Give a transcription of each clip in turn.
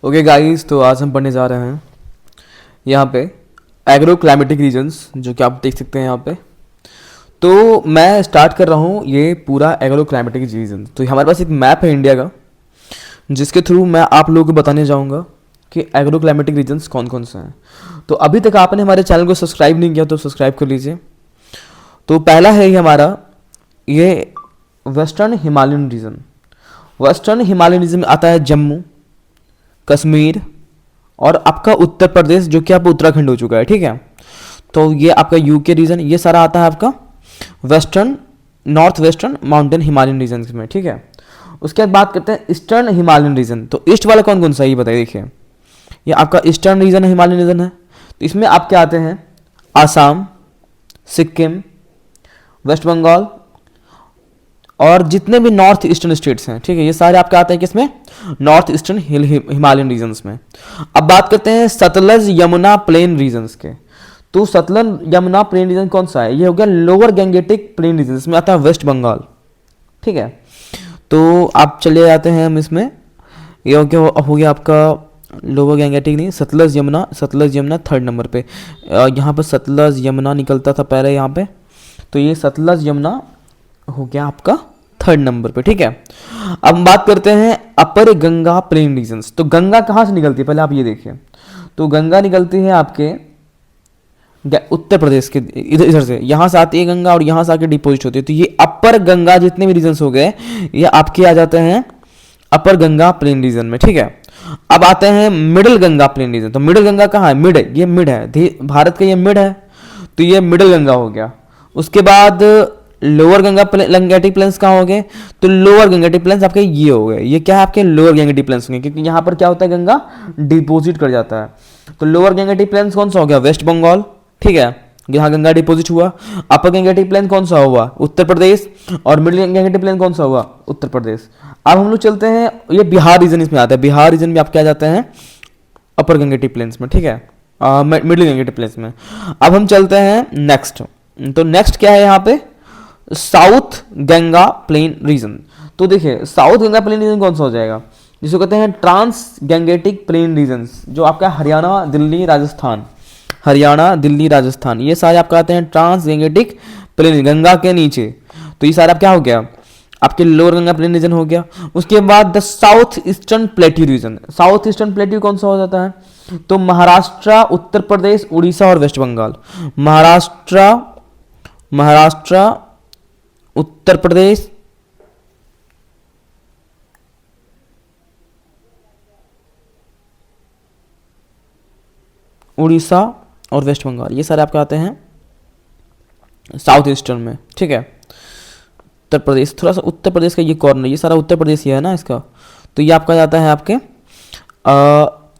Okay guys, तो आज हम पढ़ने जा रहे हैं यहाँ पे एग्रो क्लाइमेटिक रीजन्स, जो कि आप देख सकते हैं यहाँ पे। तो मैं स्टार्ट कर रहा हूँ ये पूरा एग्रो क्लाइमेटिक रीजन। तो हमारे पास एक मैप है इंडिया का, जिसके थ्रू मैं आप लोगों को बताने जाऊँगा कि एग्रो क्लाइमेटिक रीजन्स कौन कौन से हैं। तो अभी तक आपने हमारे चैनल को सब्सक्राइब नहीं किया तो सब्सक्राइब कर लीजिए। तो पहला है ये हमारा ये western Himalayan region. Western Himalayan region में आता है जम्मू, कश्मीर और आपका उत्तर प्रदेश, जो कि आपका उत्तराखंड हो चुका है। ठीक है, तो ये आपका यूके रीजन, ये सारा आता है आपका western north western mountain Himalayan region में। ठीक है, उसके बाद बात करते हैं ईस्टर्न हिमालयन रीजन। तो ईस्ट वाला कौन कौन सा है ये बताइए। देखिए, ये आपका ईस्टर्न रीजन हिमालयन रीजन है। तो इसमें आपके आते हैं आसाम, सिक्किम, वेस्ट बंगाल और जितने भी नॉर्थ ईस्टर्न स्टेट्स हैं। ठीक है, ये सारे आपके आते हैं किसमें, नॉर्थ ईस्टर्न हिमालयन रीजन्स में। अब बात करते हैं सतलज यमुना प्लेन रीजन्स के। तो सतलज यमुना प्लेन रीजन कौन सा है, ये हो गया लोअर गैंगेटिक प्लेन रीजन, इसमें आता है वेस्ट बंगाल। ठीक है, तो आप चले जाते हैं हम इसमें, ये हो गया आपका लोअर गैंगेटिक नहीं, सतलज यमुना थर्ड नंबर पे। यहाँ पर सतलज यमुना निकलता था पहले यहाँ पे, तो ये सतलज यमुना हो गया आपका थर्ड नंबर पे। ठीक है, अब हम बात करते हैं अपर गंगा प्लेन रीजन्स। तो गंगा कहाँ से निकलती है पहले आप ये देखिए। तो गंगा निकलती है आपके उत्तर प्रदेश के इधर से, यहाँ से आती है गंगा और यहाँ से आके डिपोजिट होती है। तो ये अपर गंगा जितने भी रीजन्स हो गए ये आपके आ जाते हैं अपर गंगा प्लेन रीजन में। ठीक है, अब आते हैं मिडिल गंगा प्लेन रीजन। तो मिडिल गंगा कहाँ है, मिड है, ये मिड है भारत का, ये मिड है, तो ये मिडिल गंगा हो गया। उसके बाद लोअर गंगेटिक प्लेन्स कहाँ हो गए, तो लोअर गंगेटिक प्लेन्स आपके ये हो गए। ये क्या है, आपके लोअर गंगेटिक प्लेन्स होंगे, क्योंकि यहाँ पर क्या होता है, गंगा डिपोजिट कर जाता है। तो लोअर गंगेटिक प्लेन्स कौन सा हो गया, वेस्ट बंगाल। ठीक है, यहाँ गंगा डिपोजिट हुआ। अपर गंगेटिक प्लेन कौन सा हुआ, उत्तर प्रदेश। और मिडिल गंगेटिक प्लेन कौन सा हुआ, उत्तर प्रदेश। अब हम लोग चलते हैं, ये बिहार रीजन इसमें आता है। बिहार रीजन में आप क्या जाते हैं, अपर गंगेटिक प्लेन्स में। ठीक है, मिडिल गंगेटिक प्लेन्स में। अब हम चलते हैं नेक्स्ट। तो नेक्स्ट क्या है यहाँ पे, साउथ गंगा प्लेन रीजन। तो देखिए, साउथ गंगा प्लेन रीजन कौन सा हो जाएगा, जिसको कहते हैं ट्रांस गंगेटिक प्लेन रीजन, जो आपका हरियाणा, दिल्ली, राजस्थान, हरियाणा, दिल्ली, राजस्थान, ये सारे आपका आते हैं ट्रांस गंगेटिक प्लेन, गंगा के नीचे। तो ये सारा क्या हो गया, आपके लोअर गंगा प्लेन रीजन हो गया। उसके बाद the south eastern plateau region. South eastern plateau कौन सा हो जाता है, तो महाराष्ट्र, उत्तर प्रदेश, उड़ीसा और वेस्ट बंगाल। महाराष्ट्र, उत्तर प्रदेश, उड़ीसा और वेस्ट बंगाल, ये सारे आपके आते हैं साउथ ईस्टर्न में। ठीक है, उत्तर प्रदेश, थोड़ा सा उत्तर प्रदेश का ये कॉर्नर, ये सारा उत्तर प्रदेश ही है ना इसका, तो ये आपका जाता है आपके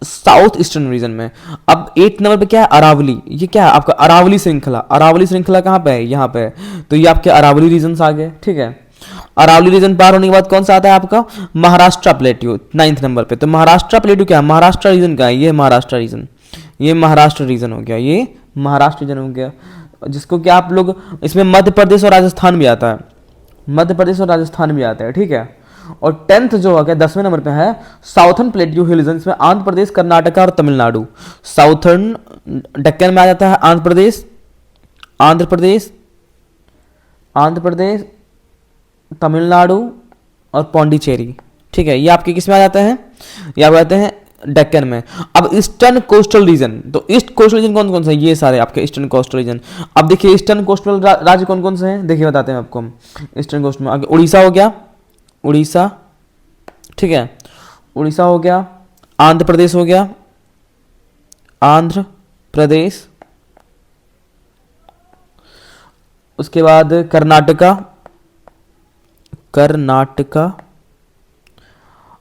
साउथ ईस्टर्न रीजन में। अब 8 नंबर पे क्या है, अरावली। ये क्या है, आपका अरावली श्रृंखला। अरावली श्रृंखला कहाँ पे है, यहाँ पे है, तो ये आपके अरावली रीजन आ गए। ठीक है, अरावली रीजन पार होने के बाद कौन सा आता है आपका, महाराष्ट्र प्लेट्यू 9th नंबर पे। तो महाराष्ट्र प्लेट्यू क्या है, महाराष्ट्र रीजन का है, ये महाराष्ट्र रीजन, ये महाराष्ट्र रीजन हो गया, ये महाराष्ट्र रीजन हो गया, जिसको कि आप लोग इसमें मध्य प्रदेश और राजस्थान भी आता है, मध्य प्रदेश और राजस्थान भी आता है। ठीक है, और 10th जो हो गया 10वें नंबर पे है साउथर्न प्लेट्यू हिल रीजन, इसमें आंध्र प्रदेश, कर्नाटका और तमिलनाडु। साउथर्न डेक्कन में आ जाता है आंध्र प्रदेश, आंध्र प्रदेश, आंध्र प्रदेश, तमिलनाडु और पौंडीचेरी। ठीक है, ये आपके किस में आ जाते हैं, ये आप आते हैं डेक्कन में। अब ईस्टर्न कोस्टल रीजन। तो ईस्ट कोस्टल रीजन कौन कौन सा है, ये सारे आपके ईस्टर्न कोस्टल रीजन। अब देखिए ईस्टर्न कोस्टल राज्य कौन कौन से हैं, देखिए बताते हैं आपको हम। ईस्टर्न कोस्ट में आगे उड़ीसा हो गया, उड़ीसा। ठीक है, उड़ीसा हो गया, आंध्र प्रदेश हो गया, आंध्र प्रदेश। उसके बाद कर्नाटका, कर्नाटका,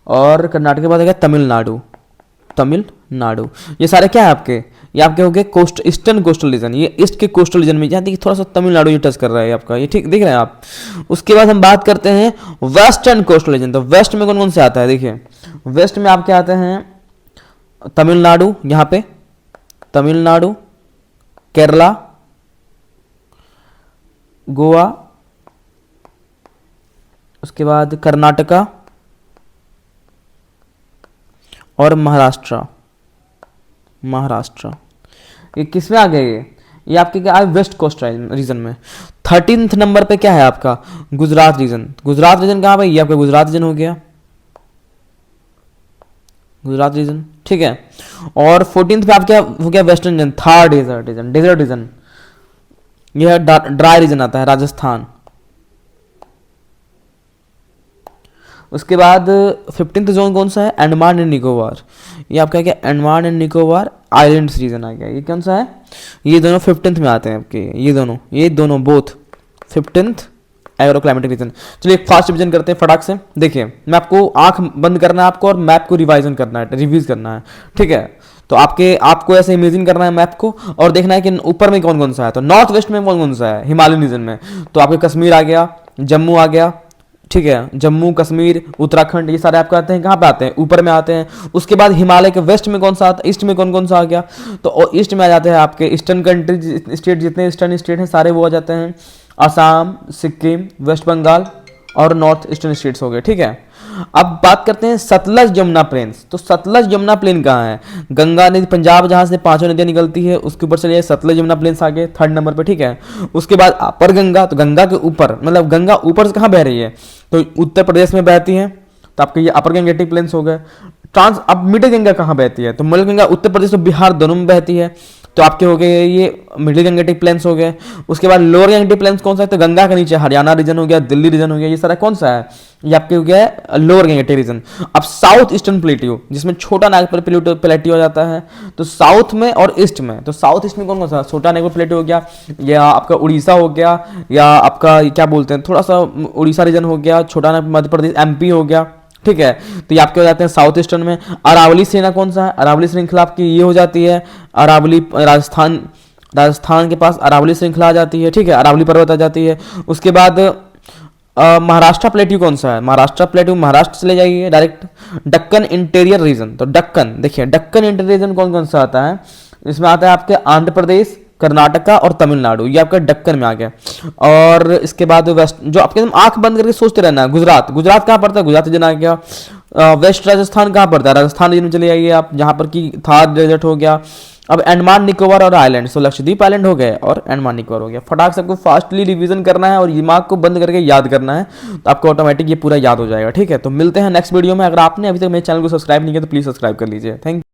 और कर्नाटक के बाद आ गया तमिलनाडु, तमिलनाडु। ये सारे क्या है आपके, ये आपके हो गए कोस्ट ईस्टर्न कोस्टल रीजन। ये ईस्ट के कोस्टल रीजन में, यहाँ देखिए थोड़ा सा तमिलनाडु ये टच कर रहा है आपका, ये ठीक दिख रहा है आप। उसके बाद हम बात करते हैं वेस्टर्न कोस्टल रीजन। तो वेस्ट में कौन कौन से आता है, देखिए वेस्ट में आपके आते हैं तमिलनाडु, यहाँ पे तमिलनाडु, केरला, गोवा, उसके बाद कर्नाटका और महाराष्ट्र। महाराष्ट्र ये किस में आ गए? ये आपके क्या वेस्ट कोस्ट रीजन में। 13th नंबर पे क्या है आपका? गुजरात रीजन। गुजरात रीजन कहाँ पे? ये आपका गुजरात रीजन हो गया, गुजरात रीजन, ठीक है। और 14th पे आप क्या हो गया? Western region, Thar desert region, desert region. यह ड्राई रीजन आता है, राजस्थान। उसके बाद 15th जोन कौन सा है? अंडमान एंड निकोबार। ये आपका क्या? Andaman and Nicobar islands region आ गया। ये कौन सा है? ये दोनों 15th में आते हैं आपके, ये दोनों both 15th agro climatic reason. चलिए फास्ट रिविजन करते हैं फटाक से। देखिए मैं आपको आंख बंद करना है आपको, और मैप को रिवाइजन करना है, रिवीज करना है, ठीक है। तो आपको ऐसे इमेजिन करना है मैप को, और देखना है कि ऊपर में कौन कौन सा है। तो नॉर्थ वेस्ट में कौन कौन सा है? हिमालयन रीजन में तो आपके कश्मीर आ गया, जम्मू आ गया, ठीक है। जम्मू, कश्मीर, उत्तराखंड, ये सारे आपको आते हैं, कहाँ पे आते हैं? ऊपर में आते हैं। उसके बाद हिमालय के वेस्ट में कौन सा आता है? ईस्ट में कौन कौन सा आ गया? तो ईस्ट में आ जाते हैं आपके ईस्टर्न कंट्री स्टेट, जितने ईस्टर्न स्टेट हैं सारे वो आ जाते हैं। असम, सिक्किम, वेस्ट बंगाल और नॉर्थ ईस्टर्न स्टेट्स हो गए, ठीक है। अब बात करते हैं सतलज यमुना प्लेन्स। तो सतलज यमुना प्लेन कहाँ है? गंगा नदी, पंजाब जहाँ से पांचों नदियाँ निकलती है उसके ऊपर चलिए सतलज यमुना प्लेन्स आ गए 3rd नंबर पे, ठीक है। उसके बाद अपर गंगा, तो गंगा के ऊपर, मतलब गंगा ऊपर से कहाँ बह रही है? तो उत्तर प्रदेश में बहती है, तो आपके ये अपर गंगेटिक प्लेन्स हो गए। अब मिडिल गंगा कहाँ बहती है? तो मिडिल गंगा उत्तर प्रदेश और बिहार दोनों में बहती है, तो आपके हो गए ये मिडिल गंगेटिक प्लेन्स हो गए। उसके बाद लोअर गंगेटिक प्लेन्स कौन सा है? तो गंगा के नीचे हरियाणा रीजन हो गया, दिल्ली रीजन हो गया, ये सारा कौन सा है? ये आपके हो गया लोअर गंगेटिक रीजन। अब साउथ ईस्टर्न प्लेटियो, जिसमें छोटा नागपुर प्लेटियो आ जाता है, तो साउथ में और ईस्ट में, तो साउथ ईस्ट में कौन कौन सा? छोटा नागपुर प्लेटियो हो गया, या आपका उड़ीसा हो गया, या आपका क्या बोलते हैं थोड़ा सा उड़ीसा रीजन हो गया, छोटा नागपुर मध्य प्रदेश, एमपी हो गया, ठीक है। तो ये आपके हो जाते हैं साउथ ईस्टर्न में। अरावली श्रेणी कौन सा है? अरावली श्रृंखला आपकी ये हो जाती है अरावली, राजस्थान के पास अरावली श्रृंखला आ जाती है, ठीक है, अरावली पर्वत आ जाती है। उसके बाद महाराष्ट्र प्लेट्यू कौन सा है? महाराष्ट्र प्लेट्यू महाराष्ट्र चले जाइए डायरेक्ट। डक्कन इंटीरियर रीजन, तो डक्कन, देखिए डक्कन इंटीरियर रीजन कौन कौन सा आता है? इसमें आता है आपके आंध्र प्रदेश, कर्नाटका और तमिलनाडु, ये आपका डक्कन में आ गया। और इसके बाद वेस्ट, जो आपके आंख बंद करके सोचते रहना है, गुजरात। गुजरात कहाँ पड़ता है? गुजरात रीजन आ गया। वेस्ट राजस्थान कहाँ पड़ता है? राजस्थान रीजन में चले जाइए आप, जहाँ पर कि थार डेजर्ट हो गया। अब अंडमान निकोबार और आइलैंड, तो लक्षद्वीप आइलैंड हो गए और अंडमान निकोबार हो गया। फटाक से आपको फास्टली रिवीजन करना है और दिमाग को बंद करके याद करना है, तो आपको ऑटोमेटिक ये पूरा याद हो जाएगा, ठीक है। तो मिलते हैं नेक्स्ट वीडियो में। अगर आपने अभी तक मेरे चैनल को सब्सक्राइब नहीं किया तो प्लीज सब्सक्राइब कर लीजिए। Thank you.